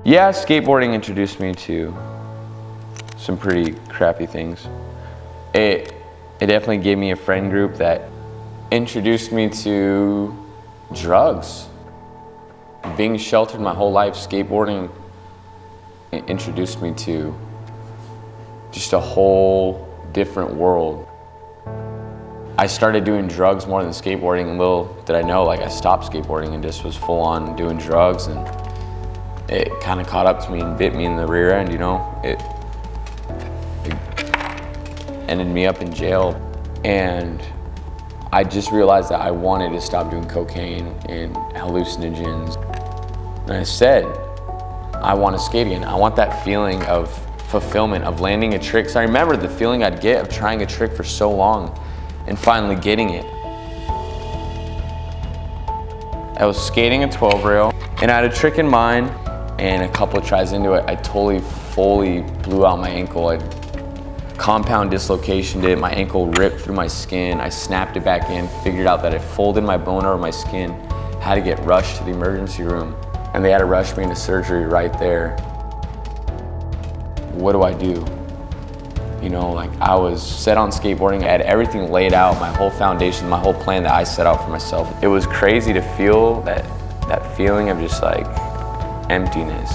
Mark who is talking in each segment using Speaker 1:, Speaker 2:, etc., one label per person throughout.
Speaker 1: Yeah, skateboarding introduced me to some pretty crappy things. It definitely gave me a friend group that introduced me to drugs. Being sheltered my whole life, skateboarding introduced me to just a whole different world. I started doing drugs more than skateboarding, and little did I know, like, I stopped skateboarding and just was full on doing drugs, and it kind of caught up to me and bit me in the rear end, you know? It ended me up in jail, and I just realized that I wanted to stop doing cocaine and hallucinogens. And I said, I want to skate again. I want that feeling of fulfillment, of landing a trick. So I remember the feeling I'd get of trying a trick for so long and finally getting it. I was skating a 12 rail and I had a trick in mind, and a couple of tries into it, I totally fully blew out my ankle. I compound dislocated it, my ankle ripped through my skin. I snapped it back in, figured out that I folded my bone over my skin, had to get rushed to the emergency room, and they had to rush me into surgery right there. What do I do? You know, like, I was set on skateboarding. I had everything laid out, my whole foundation, my whole plan that I set out for myself. It was crazy to feel that feeling of just like emptiness.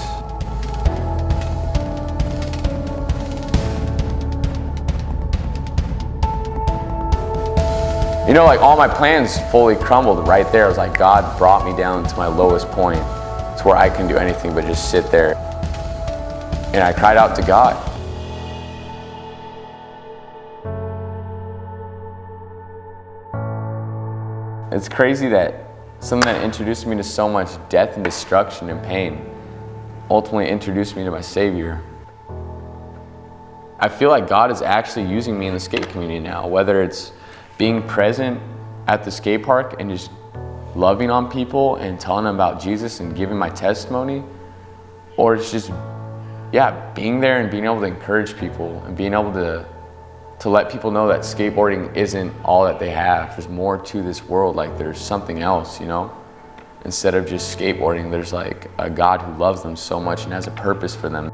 Speaker 1: You know, like, all my plans fully crumbled right there. I was like, God brought me down to my lowest point, to where I couldn't do anything but just sit there. And I cried out to God. It's crazy that something that introduced me to so much death and destruction and pain ultimately introduced me to my Savior. I feel like God is actually using me in the skate community now, whether it's being present at the skate park and just loving on people and telling them about Jesus and giving my testimony, or it's just, yeah, being there and being able to encourage people and being able to let people know that skateboarding isn't all that they have. There's more to this world, like there's something else, you know? Instead of just skateboarding, there's like a God who loves them so much and has a purpose for them.